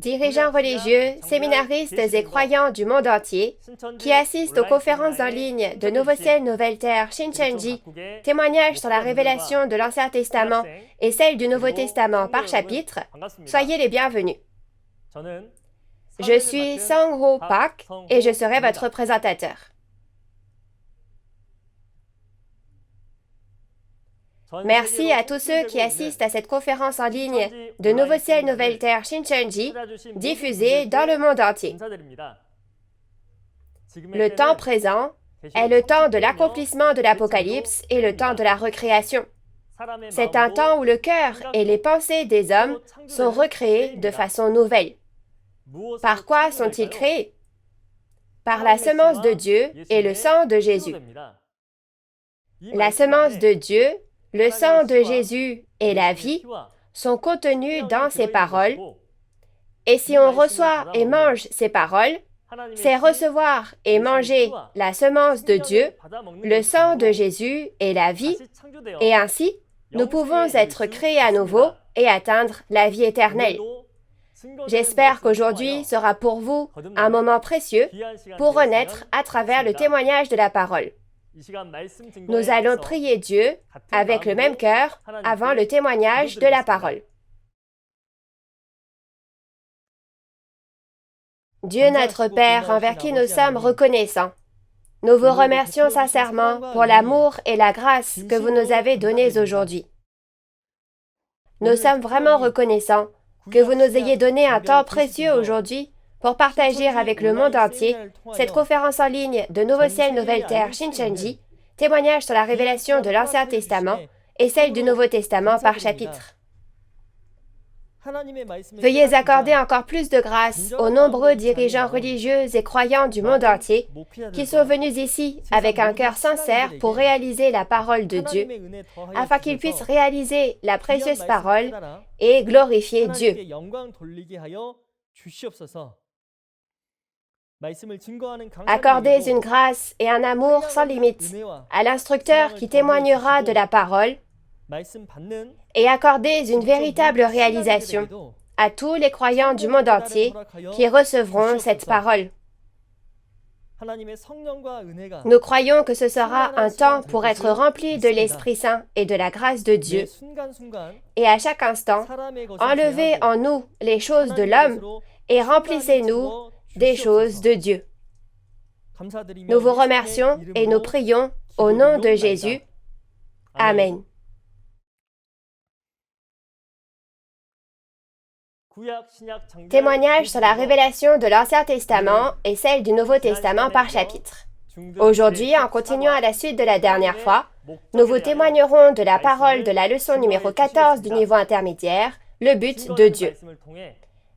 dirigeants religieux, séminaristes et croyants du monde entier qui assistent aux conférences en ligne de Nouveau Ciel, Nouvelle Terre, Shincheonji, témoignages sur la révélation de l'Ancien Testament et celle du Nouveau Testament par chapitre, soyez les bienvenus. Je suis Sang-ho Park et je serai votre présentateur. Merci à tous ceux qui assistent à cette conférence en ligne de Nouveau Ciel, Nouvelle Terre, Shincheonji, diffusée dans le monde entier. Le temps présent est le temps de l'accomplissement de l'Apocalypse et le temps de la recréation. C'est un temps où le cœur et les pensées des hommes sont recréés de façon nouvelle. Par quoi sont-ils créés? Par la semence de Dieu et le sang de Jésus. La semence de Dieu, le sang de Jésus et la vie sont contenus dans ces paroles, et si on reçoit et mange ces paroles, c'est recevoir et manger la semence de Dieu, le sang de Jésus et la vie, et ainsi, nous pouvons être créés à nouveau et atteindre la vie éternelle. J'espère qu'aujourd'hui sera pour vous un moment précieux pour renaître à travers le témoignage de la parole. Nous allons prier Dieu avec le même cœur avant le témoignage de la parole. Dieu notre Père, envers qui nous sommes reconnaissants, nous vous remercions sincèrement pour l'amour et la grâce que vous nous avez donnés aujourd'hui. Nous sommes vraiment reconnaissants que vous nous ayez donné un temps précieux aujourd'hui pour partager avec le monde entier cette conférence en ligne de Nouveau Ciel, Nouvelle Terre, Shincheonji, témoignage sur la révélation de l'Ancien Testament et celle du Nouveau Testament par chapitre. Veuillez accorder encore plus de grâce aux nombreux dirigeants religieux et croyants du monde entier qui sont venus ici avec un cœur sincère pour réaliser la parole de Dieu, afin qu'ils puissent réaliser la précieuse parole et glorifier Dieu. Accordez une grâce et un amour sans limite à l'instructeur qui témoignera de la parole et accordez une véritable réalisation à tous les croyants du monde entier qui recevront cette parole. Nous croyons que ce sera un temps pour être rempli de l'Esprit Saint et de la grâce de Dieu. Et à chaque instant, enlevez en nous les choses de l'homme et remplissez-nous des choses de Dieu. Nous vous remercions et nous prions au nom de Jésus. Amen. Témoignage sur la révélation de l'Ancien Testament et celle du Nouveau Testament par chapitre. Aujourd'hui, en continuant à la suite de la dernière fois, nous vous témoignerons de la parole de la leçon numéro 14 du niveau intermédiaire, le but de Dieu.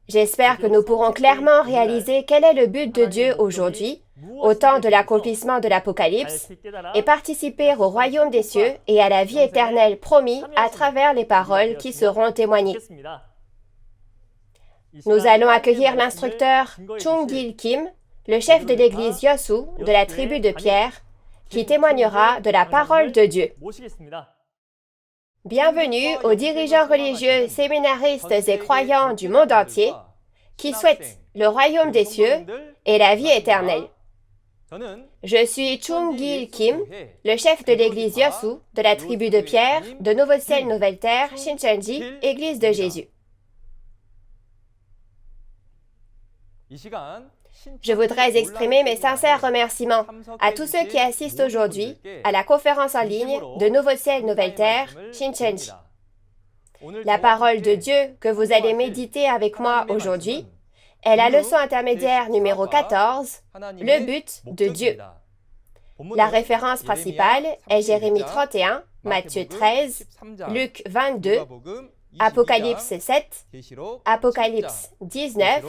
J'espère que nous pourrons clairement réaliser quel est le but de Dieu aujourd'hui, au temps de l'accomplissement de l'Apocalypse, et participer au royaume des cieux et à la vie éternelle promis à travers les paroles qui seront témoignées. Nous allons accueillir l'instructeur Chung-gil Kim, le chef de l'église Yosu de la tribu de Pierre, qui témoignera de la parole de Dieu. Bienvenue aux dirigeants religieux, séminaristes et croyants du monde entier qui souhaitent le royaume des cieux et la vie éternelle. Je suis Chung-gil Kim, le chef de l'église Yosu de la tribu de Pierre, de Nouveau Ciel, Nouvelle Terre, Shincheonji, Église de Jésus. Je voudrais exprimer mes sincères remerciements à tous ceux qui assistent aujourd'hui à la conférence en ligne de Nouveau Ciel, Nouvelle Terre, Shincheonji. La parole de Dieu que vous allez méditer avec moi aujourd'hui est la leçon intermédiaire numéro 14, le but de Dieu. La référence principale est Jérémie 31, Matthieu 13, Luc 22, Apocalypse 7, Apocalypse 19,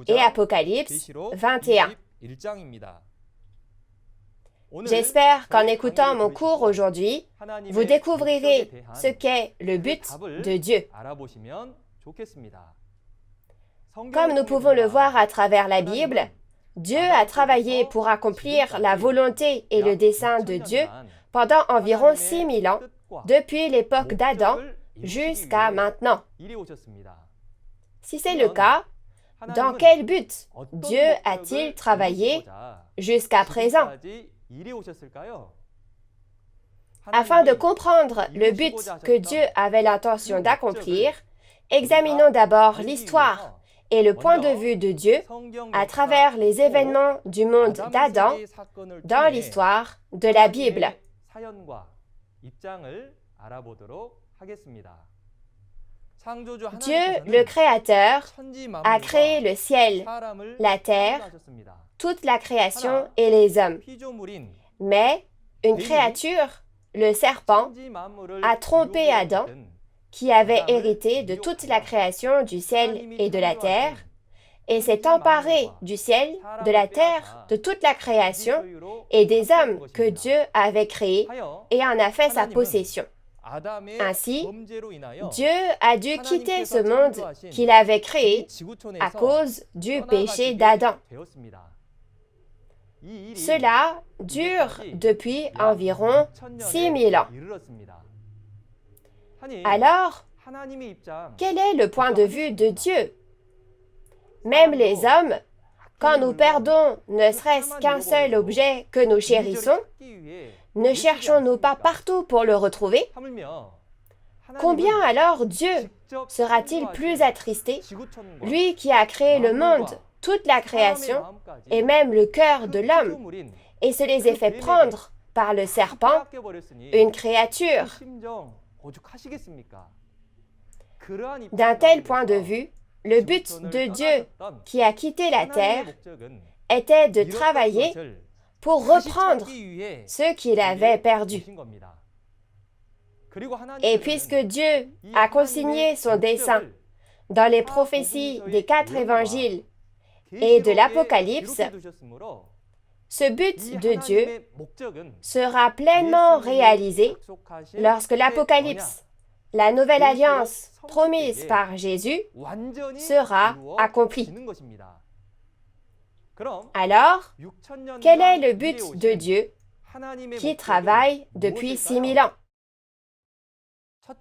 et Apocalypse 21. J'espère qu'en écoutant mon cours aujourd'hui, vous découvrirez ce qu'est le but de Dieu. Comme nous pouvons le voir à travers la Bible, Dieu a travaillé pour accomplir la volonté et le dessein de Dieu pendant environ 6000 ans, depuis l'époque d'Adam jusqu'à maintenant. Si c'est le cas, Dans quel but Dieu a-t-il travaillé jusqu'à présent? Afin de comprendre le but que Dieu avait l'intention d'accomplir, examinons d'abord l'histoire et le point de vue de Dieu à travers les événements du monde d'Adam dans l'histoire de la Bible. Dieu, le Créateur, a créé le ciel, la terre, toute la création et les hommes. Mais une créature, le serpent, a trompé Adam, qui avait hérité de toute la création du ciel et de la terre, et s'est emparé du ciel, de la terre, de toute la création et des hommes que Dieu avait créés et en a fait sa possession. Ainsi, Dieu a dû quitter ce monde qu'il avait créé à cause du péché d'Adam. Cela dure depuis environ 6000 ans. Alors, quel est le point de vue de Dieu? Même les hommes, quand nous perdons ne serait-ce qu'un seul objet que nous chérissons, ne cherchons-nous pas partout pour le retrouver? Combien alors Dieu sera-t-il plus attristé, lui qui a créé le monde, toute la création, et même le cœur de l'homme, et se les ait fait prendre par le serpent, une créature? D'un tel point de vue, le but de Dieu qui a quitté la terre était de travailler pour reprendre ce qu'il avait perdu. Et puisque Dieu a consigné son dessein dans les prophéties des 4 évangiles et de l'Apocalypse, ce but de Dieu sera pleinement réalisé lorsque l'Apocalypse, la nouvelle alliance promise par Jésus, sera accomplie. Alors, quel est le but de Dieu qui travaille depuis 6000 ans?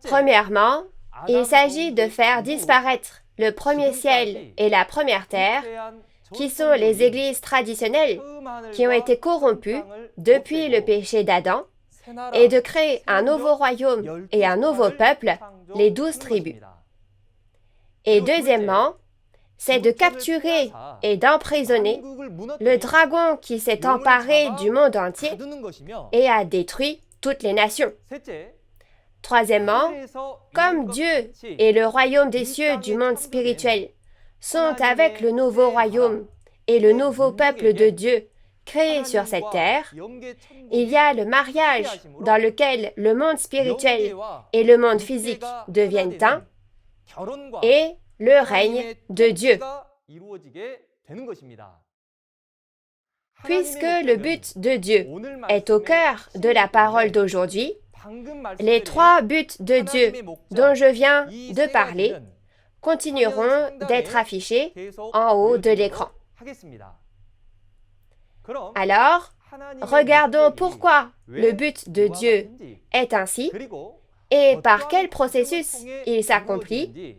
Premièrement, il s'agit de faire disparaître le premier ciel et la première terre, qui sont les églises traditionnelles qui ont été corrompues depuis le péché d'Adam, et de créer un nouveau royaume et un nouveau peuple, les 12 tribus. Et deuxièmement, c'est de capturer et d'emprisonner le dragon qui s'est emparé du monde entier et a détruit toutes les nations. Troisièmement, comme Dieu et le royaume des cieux du monde spirituel sont avec le nouveau royaume et le nouveau peuple de Dieu créé sur cette terre, il y a le mariage dans lequel le monde spirituel et le monde physique deviennent un, et le règne de Dieu. Puisque le but de Dieu est au cœur de la parole d'aujourd'hui, les 3 buts de Dieu dont je viens de parler continueront d'être affichés en haut de l'écran. Alors, regardons pourquoi le but de Dieu est ainsi et par quel processus il s'accomplit,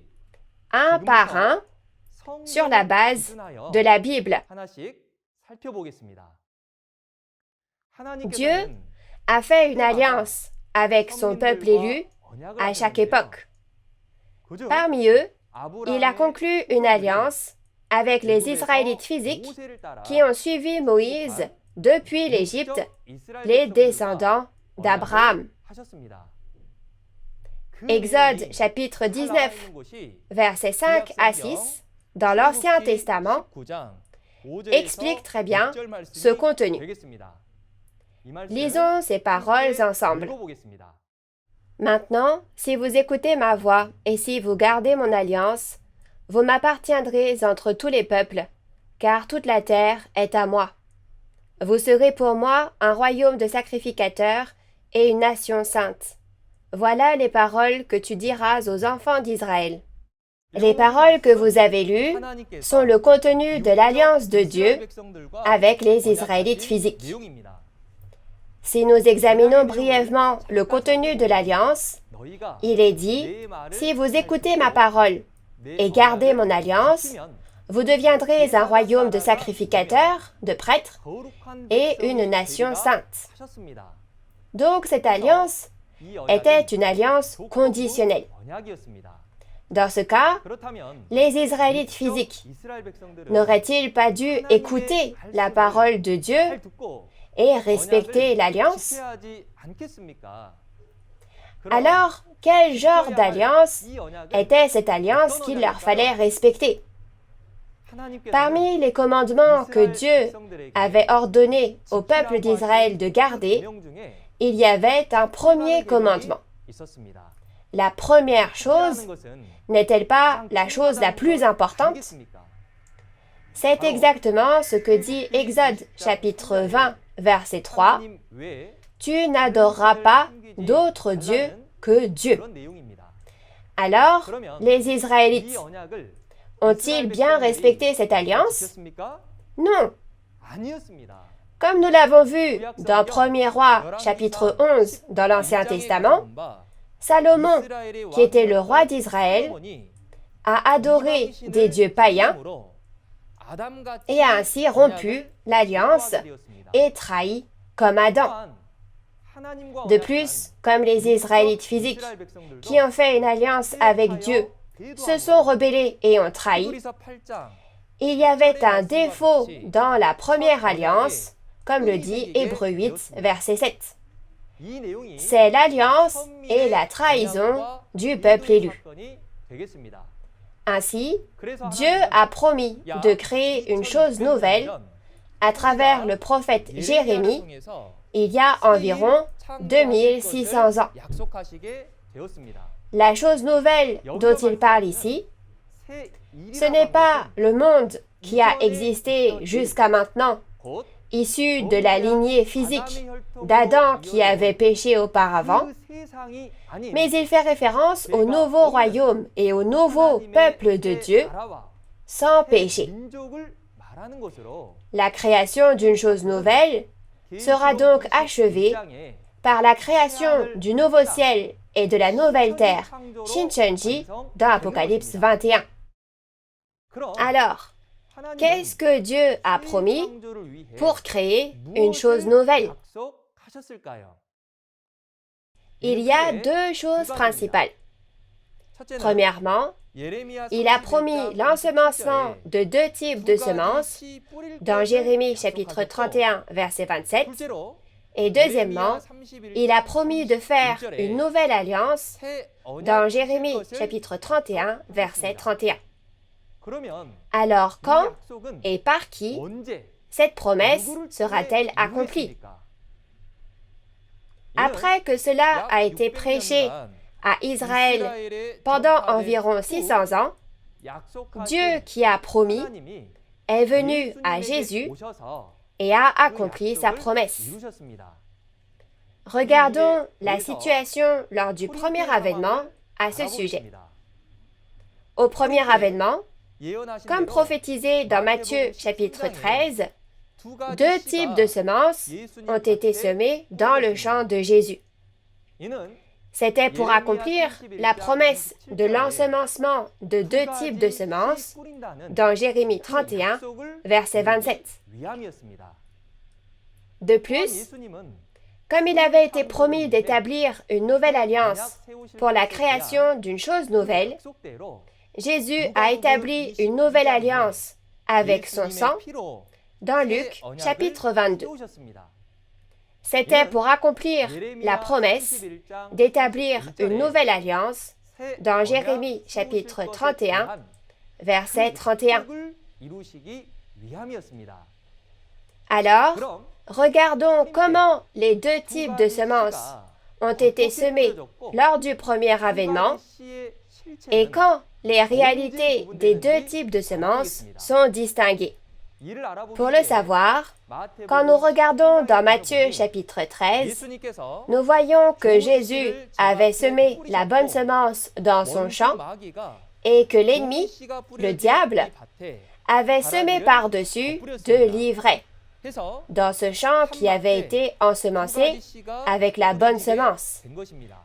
un par un, sur la base de la Bible. Dieu a fait une alliance avec son peuple élu à chaque époque. Parmi eux, il a conclu une alliance avec les Israélites physiques qui ont suivi Moïse depuis l'Égypte, les descendants d'Abraham. Exode chapitre 19, versets 5 à 6, dans l'Ancien Testament, explique très bien ce contenu. Lisons ces paroles ensemble. Maintenant, si vous écoutez ma voix et si vous gardez mon alliance, vous m'appartiendrez entre tous les peuples, car toute la terre est à moi. Vous serez pour moi un royaume de sacrificateurs et une nation sainte. Voilà les paroles que tu diras aux enfants d'Israël. Les paroles que vous avez lues sont le contenu de l'alliance de Dieu avec les Israélites physiques. Si nous examinons brièvement le contenu de l'alliance, il est dit « Si vous écoutez ma parole et gardez mon alliance, Vous deviendrez un royaume de sacrificateurs, de prêtres, et une nation sainte. Donc cette alliance était une alliance conditionnelle. Dans ce cas, les Israélites physiques n'auraient-ils pas dû écouter la parole de Dieu et respecter l'alliance? Alors, quel genre d'alliance était cette alliance qu'il leur fallait respecter? Parmi les commandements que Dieu avait ordonné au peuple d'Israël de garder, il y avait un premier commandement. La première chose n'est-elle pas la chose la plus importante? C'est exactement ce que dit Exode chapitre 20, verset 3. « Tu n'adoreras pas d'autre Dieu que Dieu. » Alors, les Israélites ont-ils bien respecté cette alliance? Non. Comme nous l'avons vu dans 1er Roi chapitre 11 dans l'Ancien Testament, Salomon, qui était le roi d'Israël, a adoré des dieux païens et a ainsi rompu l'alliance et trahi comme Adam. De plus, comme les Israélites physiques qui ont fait une alliance avec Dieu se sont rebellés et ont trahi, il y avait un défaut dans la première alliance, comme le dit Hébreux 8, verset 7. C'est l'alliance et la trahison du peuple élu. Ainsi, Dieu a promis de créer une chose nouvelle à travers le prophète Jérémie il y a environ 2600 ans. La chose nouvelle dont il parle ici, ce n'est pas le monde qui a existé jusqu'à maintenant, issu de la lignée physique d'Adam qui avait péché auparavant, mais il fait référence au nouveau royaume et au nouveau peuple de Dieu sans péché. La création d'une chose nouvelle sera donc achevée par la création du nouveau ciel et de la nouvelle terre, Shincheonji, dans Apocalypse 21. Alors, qu'est-ce que Dieu a promis pour créer une chose nouvelle? Il y a deux choses principales. Premièrement, il a promis l'ensemencement de deux types de semences dans Jérémie chapitre 31, verset 27. Et deuxièmement, il a promis de faire une nouvelle alliance dans Jérémie chapitre 31, verset 31. Alors quand et par qui cette promesse sera-t-elle accomplie? Après que cela a été prêché à Israël pendant environ 600 ans, Dieu qui a promis est venu à Jésus et a accompli sa promesse. Regardons la situation lors du premier avènement à ce sujet. Au premier avènement, comme prophétisé dans Matthieu chapitre 13, deux types de semences ont été semées dans le champ de Jésus. C'était pour accomplir la promesse de l'ensemencement de deux types de semences dans Jérémie 31, verset 27. De plus, comme il avait été promis d'établir une nouvelle alliance pour la création d'une chose nouvelle, Jésus a établi une nouvelle alliance avec son sang dans Luc chapitre 22. C'était pour accomplir la promesse d'établir une nouvelle alliance dans Jérémie chapitre 31, verset 31. Alors, regardons comment les deux types de semences ont été semés lors du premier avènement et quand les réalités des deux types de semences sont distinguées. Pour le savoir, quand nous regardons dans Matthieu chapitre 13, nous voyons que Jésus avait semé la bonne semence dans son champ et que l'ennemi, le diable, avait semé par-dessus de l'ivraie dans ce champ qui avait été ensemencé avec la bonne semence.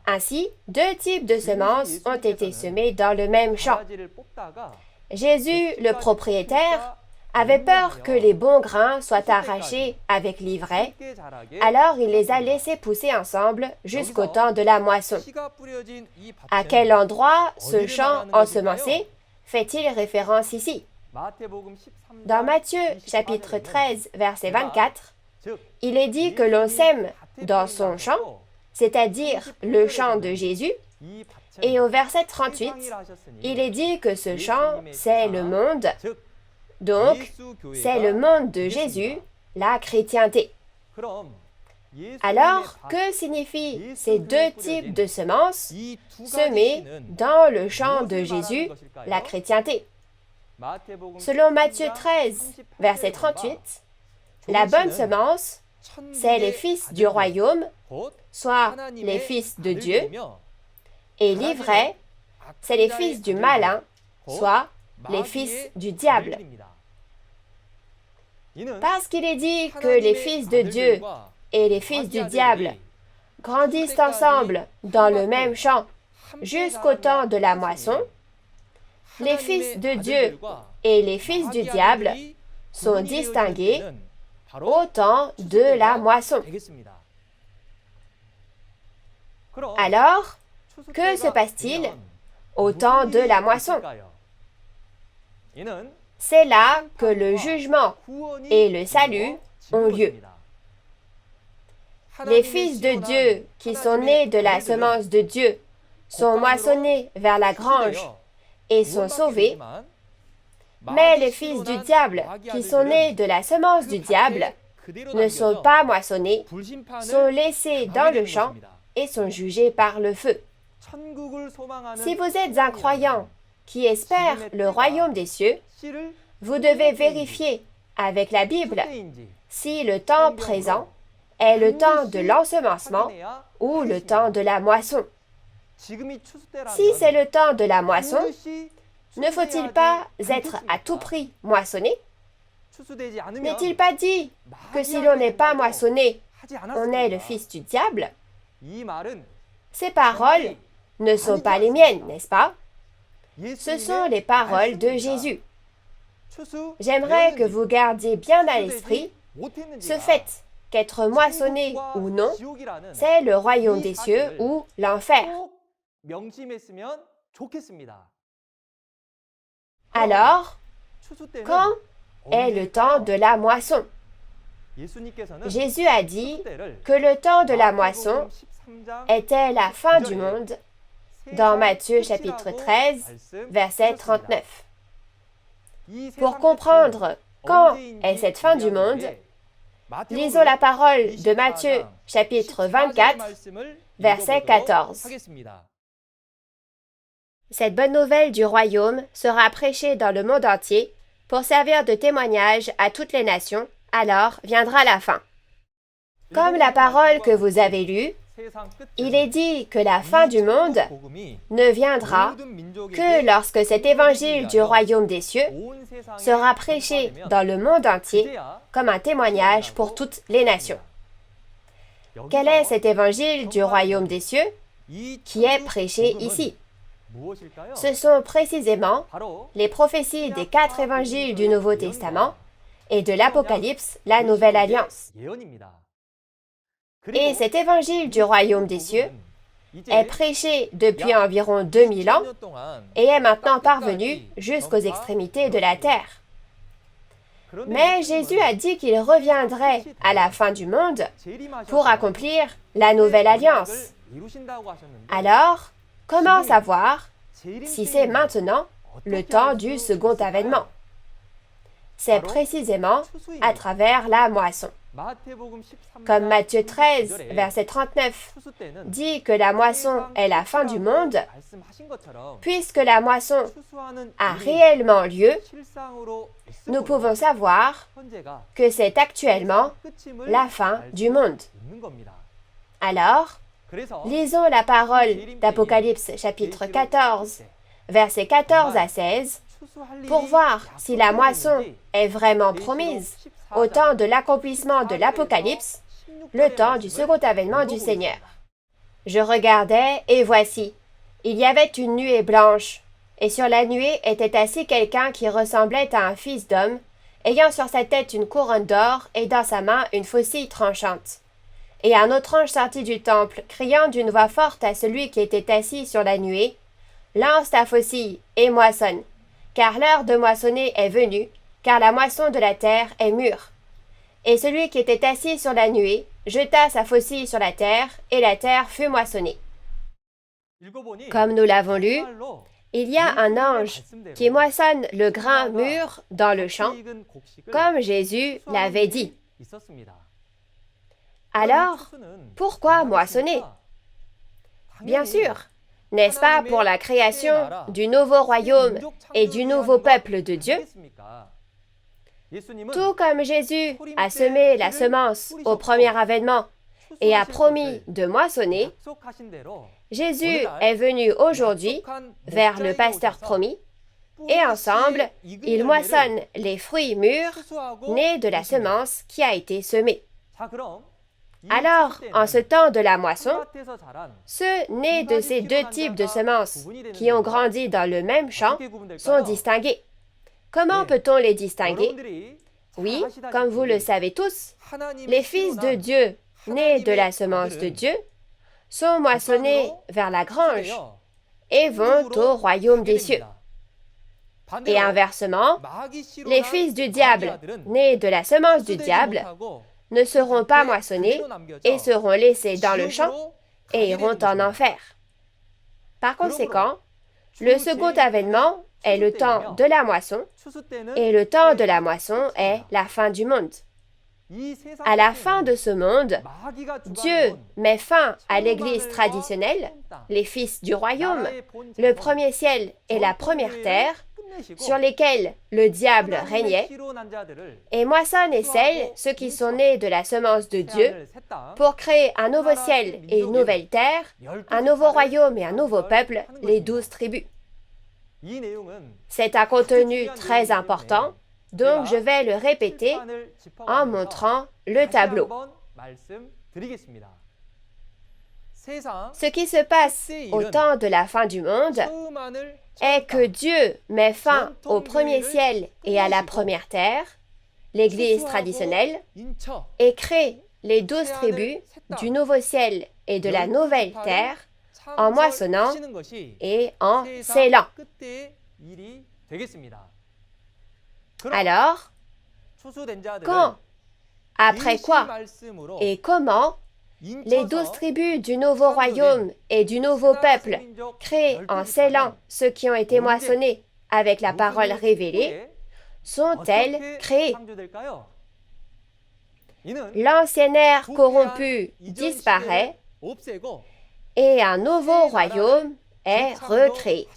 Ainsi, deux types de semences ont été semées dans le même champ. Jésus, le propriétaire, avait peur que les bons grains soient arrachés avec l'ivraie, alors il les a laissés pousser ensemble jusqu'au temps de la moisson. À quel endroit ce champ ensemencé fait-il référence ici? Dans Matthieu chapitre 13, verset 24, il est dit que l'on sème dans son champ, c'est-à-dire le champ de Jésus, et au verset 38, il est dit que ce champ, c'est le monde, donc c'est le monde de Jésus, la chrétienté. Alors, que signifient ces deux types de semences semées dans le champ de Jésus, la chrétienté? Selon Matthieu 13, verset 38, la bonne semence, c'est les fils du royaume, soit les fils de Dieu, et l'ivraie, c'est les fils du malin, soit les fils du diable. Parce qu'il est dit que les fils de Dieu et les fils du diable grandissent ensemble dans le même champ jusqu'au temps de la moisson, les fils de Dieu et les fils du diable sont distingués au temps de la moisson. Alors, que se passe-t-il au temps de la moisson? C'est là que le jugement et le salut ont lieu. Les fils de Dieu qui sont nés de la semence de Dieu sont moissonnés vers la grange et sont sauvés, mais les fils du diable qui sont nés de la semence du diable ne sont pas moissonnés, sont laissés dans le champ et sont jugés par le feu. Si vous êtes un croyant qui espère le royaume des cieux, vous devez vérifier avec la Bible si le temps présent est le temps de l'ensemencement ou le temps de la moisson. Si c'est le temps de la moisson, ne faut-il pas être à tout prix moissonné? N'est-il pas dit que si l'on n'est pas moissonné, on est le fils du diable? Ces paroles ne sont pas les miennes, n'est-ce pas? Ce sont les paroles de Jésus. J'aimerais que vous gardiez bien à l'esprit ce fait qu'être moissonné ou non, c'est le royaume des cieux ou l'enfer. Alors, quand est le temps de la moisson? Jésus a dit que le temps de la moisson était la fin du monde dans Matthieu chapitre 13, verset 39. Pour comprendre quand est cette fin du monde, lisons la parole de Matthieu chapitre 24, verset 14. Cette bonne nouvelle du royaume sera prêchée dans le monde entier pour servir de témoignage à toutes les nations, alors viendra la fin. Comme la parole que vous avez lue, il est dit que la fin du monde ne viendra que lorsque cet évangile du royaume des cieux sera prêché dans le monde entier comme un témoignage pour toutes les nations. Quel est cet évangile du royaume des cieux qui est prêché ici? Ce sont précisément les prophéties des 4 évangiles du Nouveau Testament et de l'Apocalypse, la Nouvelle Alliance. Et cet évangile du royaume des cieux est prêché depuis environ 2000 ans et est maintenant parvenu jusqu'aux extrémités de la terre. Mais Jésus a dit qu'il reviendrait à la fin du monde pour accomplir la Nouvelle Alliance. Alors, comment savoir si c'est maintenant le temps du second avènement? C'est précisément à travers la moisson. Comme Matthieu 13, verset 39, dit que la moisson est la fin du monde, puisque la moisson a réellement lieu, nous pouvons savoir que c'est actuellement la fin du monde. Alors, lisons la parole d'Apocalypse chapitre 14, versets 14 à 16, pour voir si la moisson est vraiment promise au temps de l'accomplissement de l'Apocalypse, le temps du second avènement du Seigneur. Je regardais, et voici, il y avait une nuée blanche, Et sur la nuée était assis quelqu'un qui ressemblait à un fils d'homme, ayant sur sa tête une couronne d'or et dans sa main une faucille tranchante. Et un autre ange sortit du temple, criant d'une voix forte à celui qui était assis sur la nuée, « Lance ta faucille et moissonne, car l'heure de moissonner est venue, car la moisson de la terre est mûre. » Et celui qui était assis sur la nuée jeta sa faucille sur la terre, et la terre fut moissonnée. Comme nous l'avons lu, il y a un ange qui moissonne le grain mûr dans le champ, comme Jésus l'avait dit. Alors, pourquoi moissonner? Bien sûr, n'est-ce pas pour la création du nouveau royaume et du nouveau peuple de Dieu? Tout comme Jésus a semé la semence au premier avènement et a promis de moissonner, Jésus est venu aujourd'hui vers le pasteur promis et ensemble, ils moissonnent les fruits mûrs nés de la semence qui a été semée. Alors, en ce temps de la moisson, ceux nés de ces deux types de semences qui ont grandi dans le même champ sont distingués. Comment peut-on les distinguer? Oui, comme vous le savez tous, les fils de Dieu nés de la semence de Dieu sont moissonnés vers la grange et vont au royaume des cieux. Et inversement, les fils du diable nés de la semence du diable ne seront pas moissonnés et seront laissés dans le champ et iront en enfer. Par conséquent, le second avènement est le temps de la moisson et le temps de la moisson est la fin du monde. À la fin de ce monde, Dieu met fin à l'Église traditionnelle, les fils du royaume, le premier ciel et la première terre, sur lesquels le diable régnait, et moissonne et scelle ceux qui sont nés de la semence de Dieu pour créer un nouveau ciel et une nouvelle terre, un nouveau royaume et un nouveau peuple, les 12 tribus. C'est un contenu très important, donc je vais le répéter en montrant le tableau. Ce qui se passe au temps de la fin du monde est que Dieu met fin au premier ciel et à la première terre, l'Église traditionnelle, et crée les 12 tribus du nouveau ciel et de la nouvelle terre en moissonnant et en scellant. Alors, quand, après quoi et comment les 12 tribus du nouveau royaume et du nouveau peuple créés en scellant ceux qui ont été moissonnés avec la parole révélée sont-elles créées? L'ancien ère corrompu disparaît et un nouveau royaume est recréé.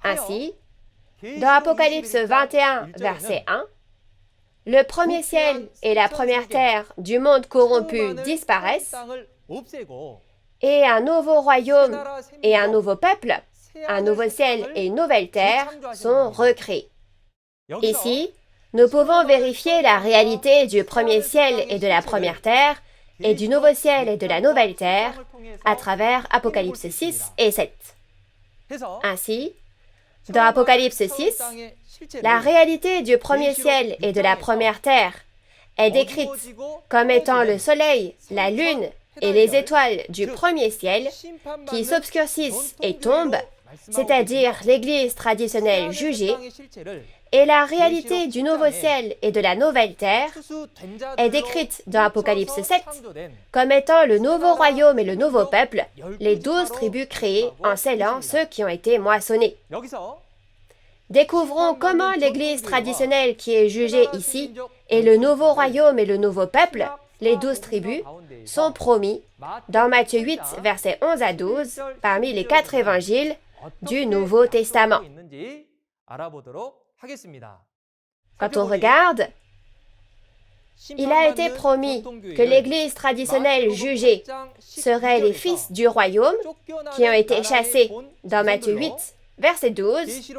Ainsi, dans Apocalypse 21, verset 1, le premier ciel et la première terre du monde corrompu disparaissent et un nouveau royaume et un nouveau peuple, un nouveau ciel et une nouvelle terre sont recréés. Ici, nous pouvons vérifier la réalité du premier ciel et de la première terre et du nouveau ciel et de la nouvelle terre à travers Apocalypse 6 et 7. Ainsi, dans Apocalypse 6, la réalité du premier ciel et de la première terre est décrite comme étant le soleil, la lune et les étoiles du premier ciel qui s'obscurcissent et tombent, c'est-à-dire l'Église traditionnelle jugée, et la réalité du nouveau ciel et de la nouvelle terre est décrite dans Apocalypse 7 comme étant le nouveau royaume et le nouveau peuple, les 12 tribus créées en scellant ceux qui ont été moissonnés. Découvrons comment l'Église traditionnelle qui est jugée ici et le nouveau royaume et le nouveau peuple, les 12 tribus, sont promis dans Matthieu 8, versets 11 à 12, parmi les 4 évangiles du Nouveau Testament. Quand on regarde, il a été promis que l'Église traditionnelle jugée serait les fils du royaume qui ont été chassés dans Matthieu 8, verset 12,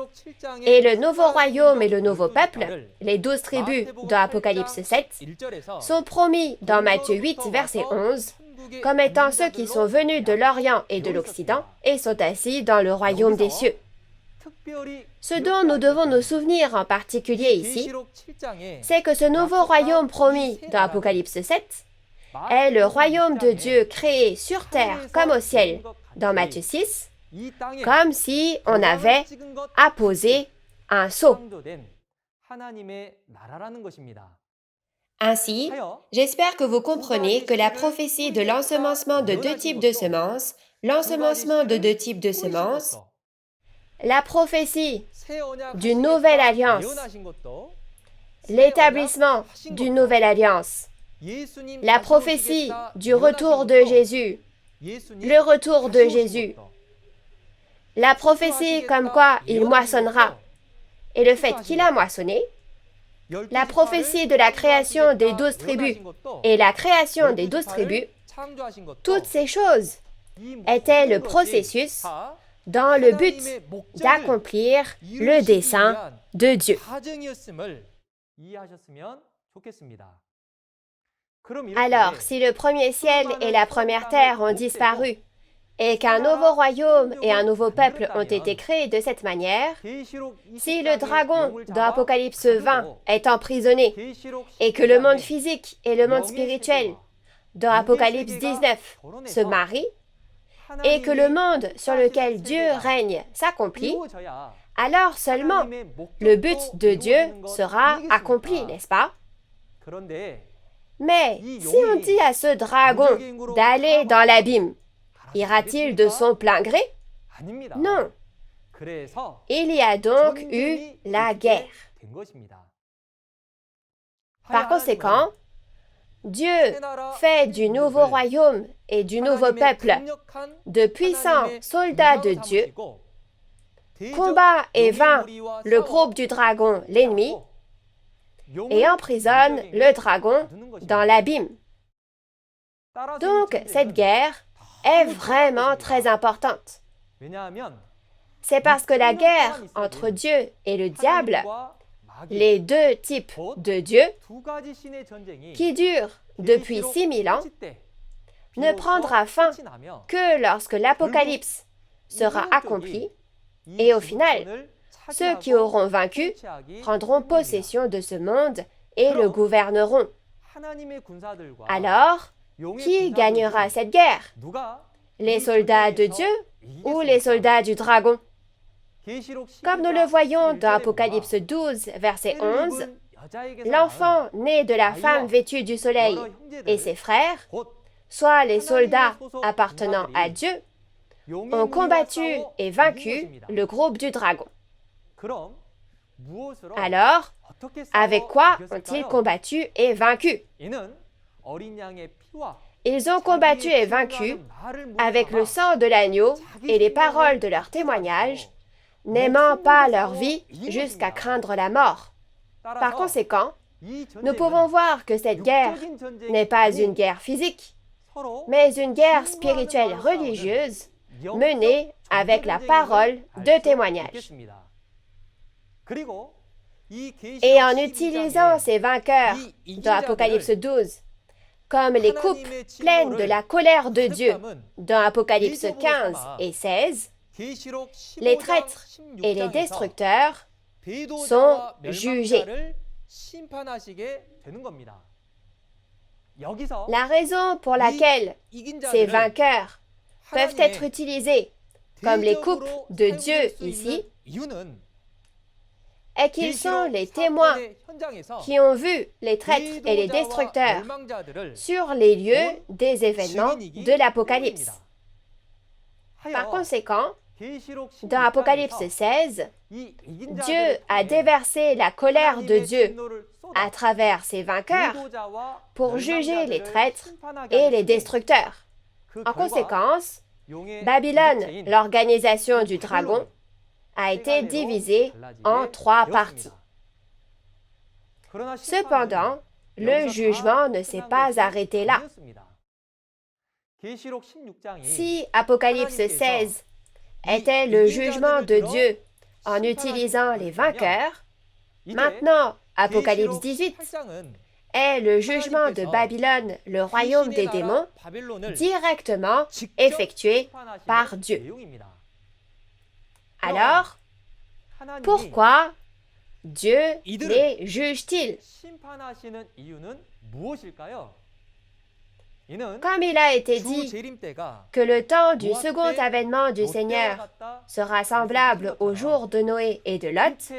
et le nouveau royaume et le nouveau peuple, les 12 tribus dans Apocalypse 7, sont promis dans Matthieu 8, verset 11, comme étant ceux qui sont venus de l'Orient et de l'Occident et sont assis dans le royaume des cieux. Ce dont nous devons nous souvenir en particulier ici, c'est que ce nouveau royaume promis dans Apocalypse 7 est le royaume de Dieu créé sur terre comme au ciel dans Matthieu 6, comme si on avait apposé un sceau. Ainsi, j'espère que vous comprenez que la prophétie de l'ensemencement de deux types de semences, l'ensemencement de deux types de semences, la prophétie d'une nouvelle alliance, l'établissement d'une nouvelle alliance, la prophétie du retour de Jésus, le retour de Jésus, la prophétie comme quoi il moissonnera, et le fait qu'il a moissonné, la prophétie de la création des 12 tribus et la création des 12 tribus, toutes ces choses étaient le processus dans le but d'accomplir le dessein de Dieu. Alors, si le premier ciel et la première terre ont disparu, et qu'un nouveau royaume et un nouveau peuple ont été créés de cette manière, si le dragon dans Apocalypse 20 est emprisonné, et que le monde physique et le monde spirituel dans Apocalypse 19 se marient, et que le monde sur lequel Dieu règne s'accomplit, alors seulement le but de Dieu sera accompli, n'est-ce pas? Mais si on dit à ce dragon d'aller dans l'abîme, ira-t-il de son plein gré? Non. Il y a donc eu la guerre. Par conséquent, Dieu fait du nouveau royaume et du nouveau peuple de puissants soldats de Dieu, combat et vainc le groupe du dragon, l'ennemi, et emprisonne le dragon dans l'abîme. Donc, cette guerre est vraiment très importante. C'est parce que la guerre entre Dieu et le diable, les deux types de Dieu, qui durent depuis 6000 ans, ne prendra fin que lorsque l'Apocalypse sera accompli, et au final, ceux qui auront vaincu prendront possession de ce monde et le gouverneront. Alors, qui gagnera cette guerre? Les soldats de Dieu ou les soldats du dragon? Comme nous le voyons dans Apocalypse 12, verset 11, l'enfant né de la femme vêtue du soleil et ses frères, soit les soldats appartenant à Dieu, ont combattu et vaincu le groupe du dragon. Alors, avec quoi ont-ils combattu et vaincu? Ils ont combattu et vaincu avec le sang de l'agneau et les paroles de leur témoignage, n'aimant pas leur vie jusqu'à craindre la mort. Par conséquent, nous pouvons voir que cette guerre n'est pas une guerre physique, mais une guerre spirituelle religieuse menée avec la parole de témoignage. Et en utilisant ces vainqueurs dans Apocalypse 12, comme les coupes pleines de la colère de Dieu dans Apocalypse 15 et 16, les traîtres et les destructeurs sont jugés. La raison pour laquelle ces vainqueurs peuvent être utilisés comme les coupes de Dieu ici est qu'ils sont les témoins qui ont vu les traîtres et les destructeurs sur les lieux des événements de l'Apocalypse. Par conséquent, dans Apocalypse 16, Dieu a déversé la colère de Dieu à travers ses vainqueurs pour juger les traîtres et les destructeurs. En conséquence, Babylone, l'organisation du dragon, a été divisée en 3 parties. Cependant, le jugement ne s'est pas arrêté là. Si Apocalypse 16 était le jugement de Dieu en utilisant les vainqueurs, maintenant Apocalypse 18 est le jugement de Babylone, le royaume des démons, directement effectué par Dieu. Alors, pourquoi Dieu les juge-t-il? Comme il a été dit que le temps du second avènement du Seigneur sera semblable au jour de Noé et de Lot,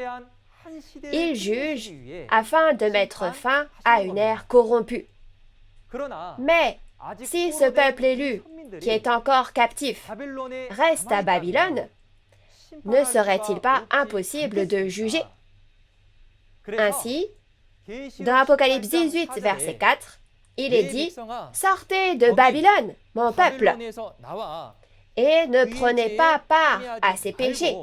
il juge afin de mettre fin à une ère corrompue. Mais si ce peuple élu, qui est encore captif, reste à Babylone, ne serait-il pas impossible de juger? Ainsi, dans Apocalypse 18, verset 4, il est dit « Sortez de Babylone, mon peuple, et ne prenez pas part à ses péchés.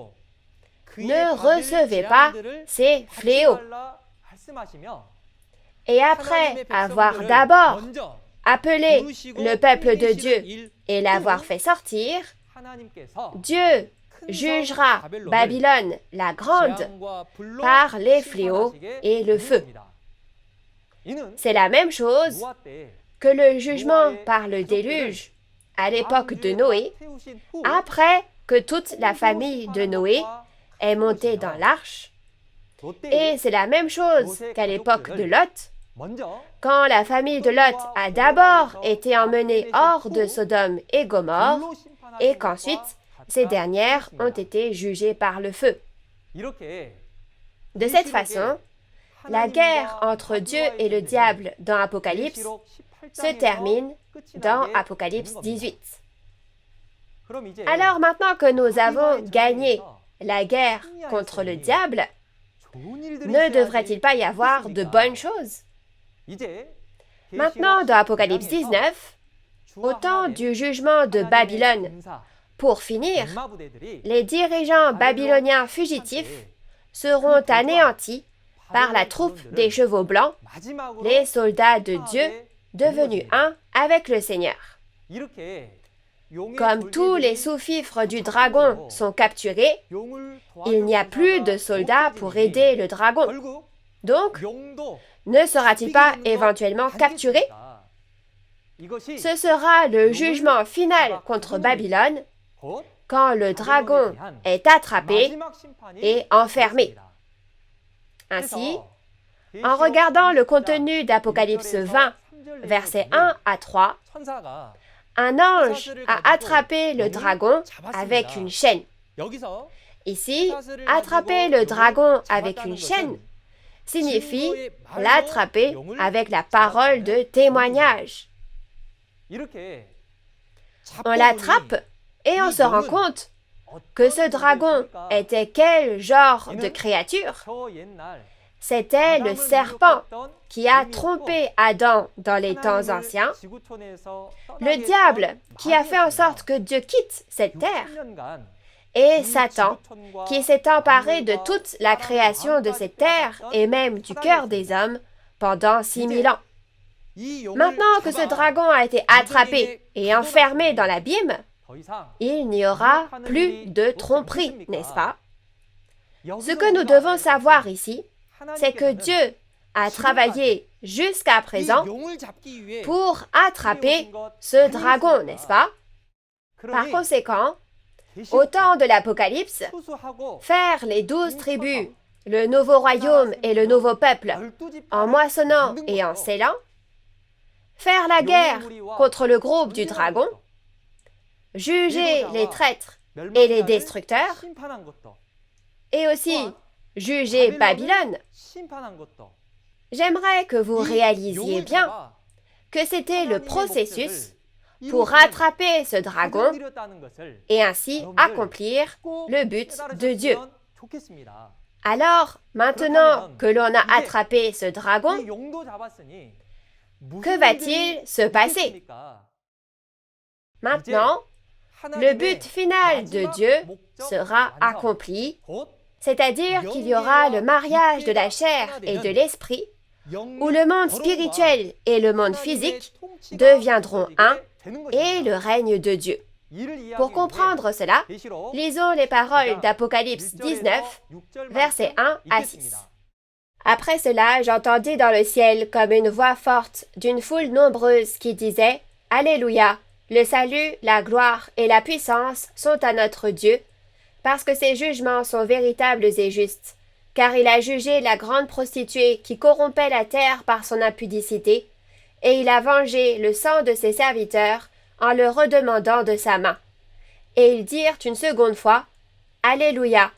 Ne recevez pas ces fléaux. » Et après avoir d'abord appelé le peuple de Dieu et l'avoir fait sortir, Dieu jugera Babylone la grande par les fléaux et le feu. C'est la même chose que le jugement par le déluge à l'époque de Noé, après que toute la famille de Noé est montée dans l'arche. Et c'est la même chose qu'à l'époque de Lot, quand la famille de Lot a d'abord été emmenée hors de Sodome et Gomorrhe, et qu'ensuite ces dernières ont été jugées par le feu. De cette façon, la guerre entre Dieu et le diable dans Apocalypse se termine dans Apocalypse 18. Alors maintenant que nous avons gagné la guerre contre le diable, ne devrait-il pas y avoir de bonnes choses? Maintenant, dans Apocalypse 19, au temps du jugement de Babylone, pour finir, les dirigeants babyloniens fugitifs seront anéantis par la troupe des chevaux blancs, les soldats de Dieu devenus un avec le Seigneur. Comme tous les sous-fifres du dragon sont capturés, il n'y a plus de soldats pour aider le dragon. Donc, ne sera-t-il pas éventuellement capturé? Ce sera le jugement final contre Babylone quand le dragon est attrapé et enfermé. Ainsi, en regardant le contenu d'Apocalypse 20, versets 1 à 3, un ange a attrapé le dragon avec une chaîne. Ici, attraper le dragon avec une chaîne signifie l'attraper avec la parole de témoignage. On l'attrape et on se rend compte que ce dragon était quel genre de créature? C'était le serpent qui a trompé Adam dans les temps anciens, le diable qui a fait en sorte que Dieu quitte cette terre, et Satan qui s'est emparé de toute la création de cette terre et même du cœur des hommes pendant 6000 ans. Maintenant que ce dragon a été attrapé et enfermé dans l'abîme, il n'y aura plus de tromperie, n'est-ce pas? Ce que nous devons savoir ici, c'est que Dieu a travaillé jusqu'à présent pour attraper ce dragon, n'est-ce pas? Par conséquent, au temps de l'Apocalypse, faire les 12 tribus, le nouveau royaume et le nouveau peuple, en moissonnant et en scellant, faire la guerre contre le groupe du dragon, juger les traîtres et les destructeurs, et aussi juger Babylone. J'aimerais que vous réalisiez bien que c'était le processus pour rattraper ce dragon et ainsi accomplir le but de Dieu. Alors, maintenant que l'on a attrapé ce dragon, que va-t-il se passer? Maintenant, le but final de Dieu sera accompli, c'est-à-dire qu'il y aura le mariage de la chair et de l'esprit, où le monde spirituel et le monde physique deviendront un, et le règne de Dieu. Pour comprendre cela, lisons les paroles d'Apocalypse 19, versets 1 à 6. Après cela, j'entendis dans le ciel comme une voix forte d'une foule nombreuse qui disait « Alléluia! Le salut, la gloire et la puissance sont à notre Dieu, parce que ses jugements sont véritables et justes, car il a jugé la grande prostituée qui corrompait la terre par son impudicité, et il a vengé le sang de ses serviteurs en le redemandant de sa main. Et ils dirent une seconde fois « Alléluia! »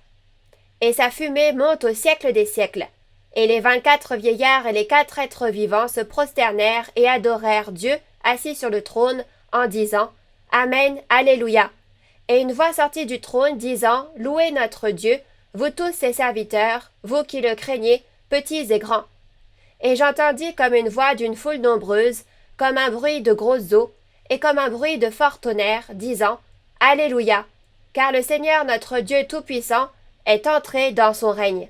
Et sa fumée monte au siècle des siècles. Et les 24 vieillards et les 4 êtres vivants se prosternèrent et adorèrent Dieu assis sur le trône en disant « Amen, Alléluia » Et une voix sortit du trône disant « Louez notre Dieu, vous tous ses serviteurs, vous qui le craignez, petits et grands. » Et j'entendis comme une voix d'une foule nombreuse, comme un bruit de grosses eaux, et comme un bruit de fort tonnerre, disant « Alléluia, car le Seigneur notre Dieu Tout-Puissant est entré dans son règne. »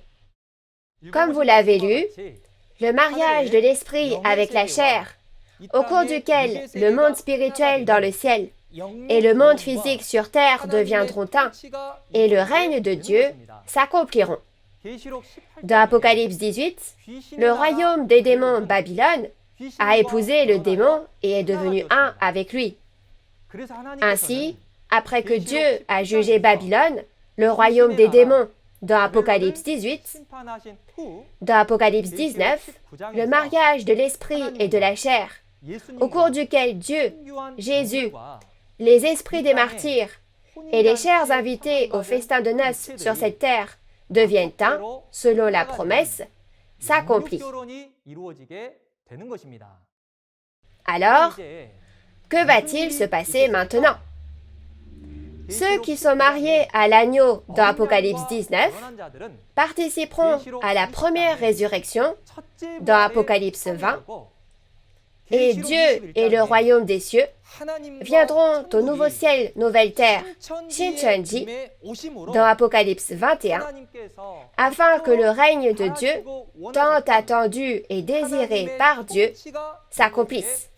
Comme vous l'avez lu, le mariage de l'esprit avec la chair, au cours duquel le monde spirituel dans le ciel et le monde physique sur terre deviendront un, et le règne de Dieu s'accompliront. Dans Apocalypse 18, le royaume des démons Babylone a épousé le démon et est devenu un avec lui. Ainsi, après que Dieu a jugé Babylone, le royaume des démons, dans Apocalypse 18, dans Apocalypse 19, le mariage de l'esprit et de la chair, au cours duquel Dieu, Jésus, les esprits des martyrs et les chers invités au festin de noces sur cette terre deviennent un, selon la promesse, s'accomplit. Alors, que va-t-il se passer maintenant? Ceux qui sont mariés à l'agneau dans Apocalypse 19 participeront à la première résurrection dans Apocalypse 20, et Dieu et le royaume des cieux viendront au nouveau ciel, nouvelle terre, Shincheonji, dans Apocalypse 21, afin que le règne de Dieu, tant attendu et désiré par Dieu, s'accomplisse.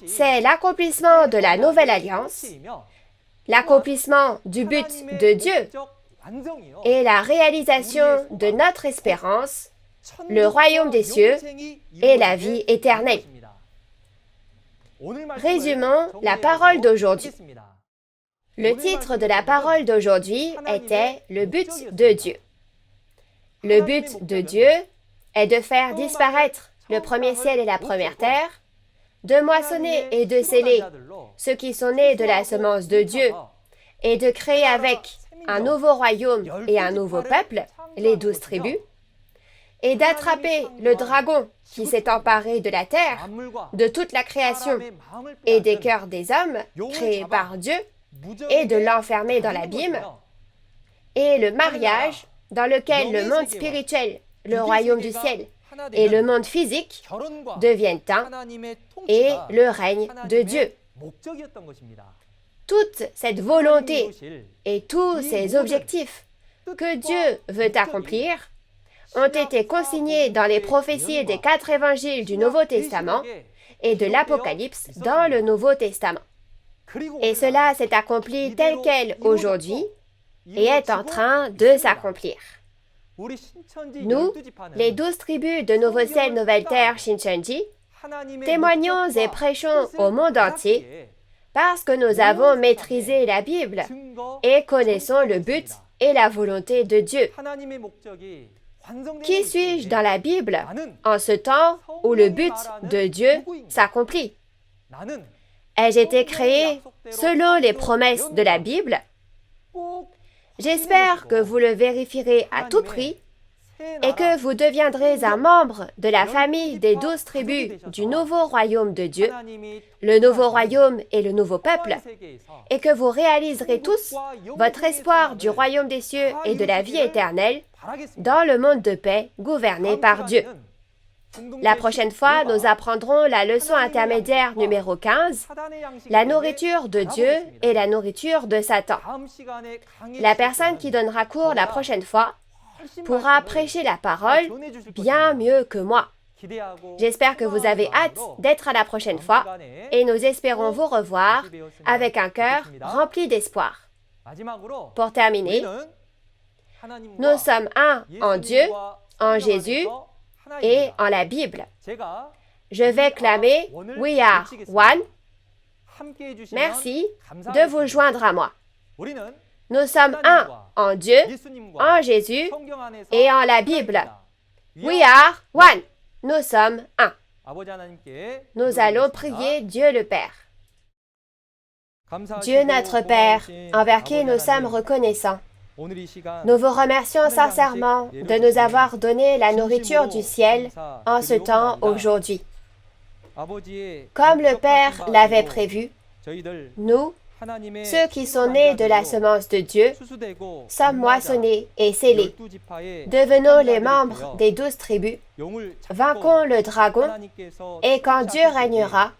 C'est l'accomplissement de la nouvelle alliance, l'accomplissement du but de Dieu et la réalisation de notre espérance, le royaume des cieux et la vie éternelle. Résumons la parole d'aujourd'hui. Le titre de la parole d'aujourd'hui était « Le but de Dieu ». Le but de Dieu est de faire disparaître le premier ciel et la première terre, de moissonner et de sceller ceux qui sont nés de la semence de Dieu, et de créer avec un nouveau royaume et un nouveau peuple, les 12 tribus, et d'attraper le dragon qui s'est emparé de la terre, de toute la création et des cœurs des hommes créés par Dieu, et de l'enfermer dans l'abîme, et le mariage dans lequel le monde spirituel, le royaume du ciel et le monde physique deviennent un, et le règne de Dieu. Toute cette volonté et tous ces objectifs que Dieu veut accomplir ont été consignés dans les prophéties des 4 évangiles du Nouveau Testament et de l'Apocalypse dans le Nouveau Testament. Et cela s'est accompli tel quel aujourd'hui et est en train de s'accomplir. Nous, les 12 tribus de Nouveau Ciel, Nouvelle Terre, Shincheonji, témoignons et prêchons au monde entier parce que nous avons maîtrisé la Bible et connaissons le but et la volonté de Dieu. Qui suis-je dans la Bible en ce temps où le but de Dieu s'accomplit? Ai-je été créé selon les promesses de la Bible? J'espère que vous le vérifierez à tout prix et que vous deviendrez un membre de la famille des 12 tribus du nouveau royaume de Dieu, le nouveau royaume et le nouveau peuple, et que vous réaliserez tous votre espoir du royaume des cieux et de la vie éternelle dans le monde de paix gouverné par Dieu. La prochaine fois, nous apprendrons la leçon intermédiaire numéro 15, la nourriture de Dieu et la nourriture de Satan. La personne qui donnera cours la prochaine fois pourra prêcher la parole bien mieux que moi. J'espère que vous avez hâte d'être à la prochaine fois et nous espérons vous revoir avec un cœur rempli d'espoir. Pour terminer, Nous sommes un en Dieu, en Jésus et en la Bible. Je vais clamer « We are one ». Merci de vous joindre à moi. Nous sommes un en Dieu, en Jésus et en la Bible. We are one. Nous sommes un. Nous allons prier Dieu le Père. Dieu notre Père, envers qui nous sommes reconnaissants, nous vous remercions sincèrement de nous avoir donné la nourriture du ciel en ce temps aujourd'hui. Comme le Père l'avait prévu, nous, ceux qui sont nés de la semence de Dieu, sommes moissonnés et scellés. Devenons les membres des 12 tribus, vainquons le dragon, et quand Dieu régnera,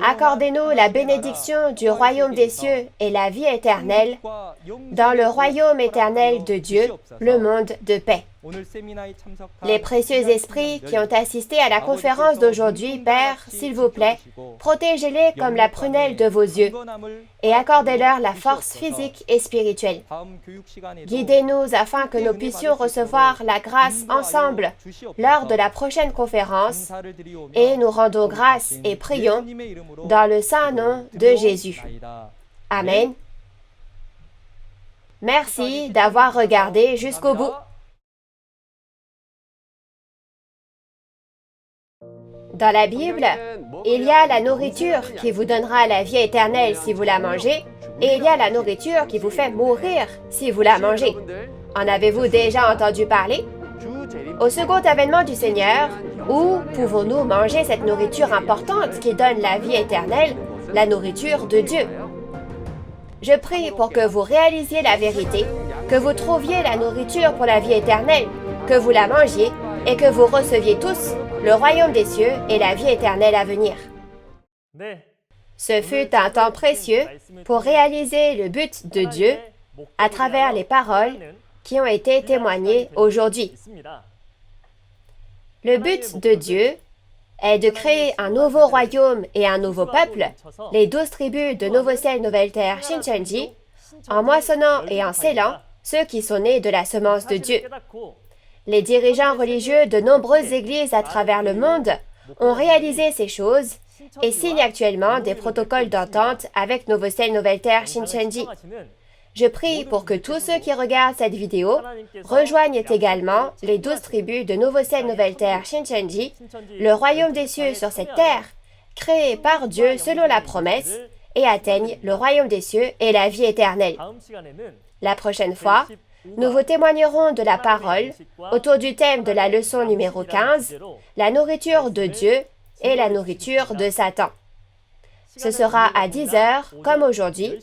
accordez-nous la bénédiction du royaume des cieux et la vie éternelle dans le royaume éternel de Dieu, le monde de paix. Les précieux esprits qui ont assisté à la conférence d'aujourd'hui, Père, s'il vous plaît, protégez-les comme la prunelle de vos yeux et accordez-leur la force physique et spirituelle. Guidez-nous afin que nous puissions recevoir la grâce ensemble lors de la prochaine conférence et nous rendons grâce et prions dans le saint nom de Jésus. Amen. Merci d'avoir regardé jusqu'au bout. Dans la Bible, il y a la nourriture qui vous donnera la vie éternelle si vous la mangez, et il y a la nourriture qui vous fait mourir si vous la mangez. En avez-vous déjà entendu parler? Au second avènement du Seigneur, où pouvons-nous manger cette nourriture importante qui donne la vie éternelle, la nourriture de Dieu? Je prie pour que vous réalisiez la vérité, que vous trouviez la nourriture pour la vie éternelle, que vous la mangiez et que vous receviez tous le royaume des cieux et la vie éternelle à venir. Ce fut un temps précieux pour réaliser le but de Dieu à travers les paroles qui ont été témoignées aujourd'hui. Le but de Dieu est de créer un nouveau royaume et un nouveau peuple, les 12 tribus de Novo-Ciel Nouvelle-Terre Shincheonji, en moissonnant et en scellant ceux qui sont nés de la semence de Dieu. Les dirigeants religieux de nombreuses églises à travers le monde ont réalisé ces choses et signent actuellement des protocoles d'entente avec Novo-Ciel Nouvelle-Terre Shincheonji. Je prie pour que tous ceux qui regardent cette vidéo rejoignent également les 12 tribus de Novo-Ciel Nouvelle-Terre Shincheonji, le royaume des cieux sur cette terre, créé par Dieu selon la promesse, et atteignent le royaume des cieux et la vie éternelle. La prochaine fois, nous vous témoignerons de la parole autour du thème de la leçon numéro 15, la nourriture de Dieu et la nourriture de Satan. Ce sera à 10 heures, comme aujourd'hui.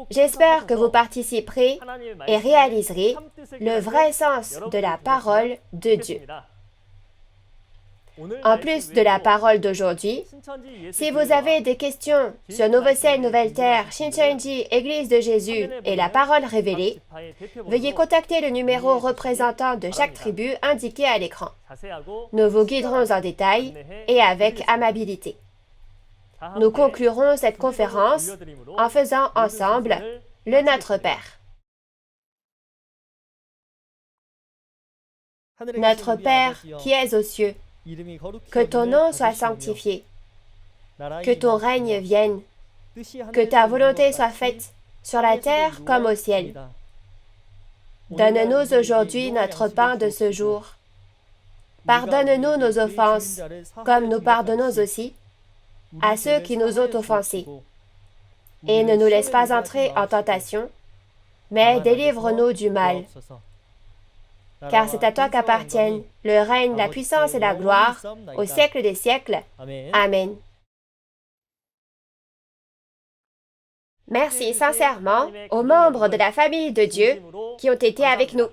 J'espère que vous participerez et réaliserez le vrai sens de la parole de Dieu. En plus de la parole d'aujourd'hui, si vous avez des questions sur Novo-Ciel Nouvelle-Terre, Shincheonji, Église de Jésus et la parole révélée, veuillez contacter le numéro représentant de chaque tribu indiqué à l'écran. Nous vous guiderons en détail et avec amabilité. Nous conclurons cette conférence en faisant ensemble le Notre Père. Notre Père qui es aux cieux, que ton nom soit sanctifié, que ton règne vienne, que ta volonté soit faite sur la terre comme au ciel. Donne-nous aujourd'hui notre pain de ce jour. Pardonne-nous nos offenses, comme nous pardonnons aussi à ceux qui nous ont offensés. Et ne nous laisse pas entrer en tentation, mais délivre-nous du mal. Car c'est à toi qu'appartiennent le règne, la puissance et la gloire au siècle des siècles. Amen. Merci sincèrement aux membres de la famille de Dieu qui ont été avec nous.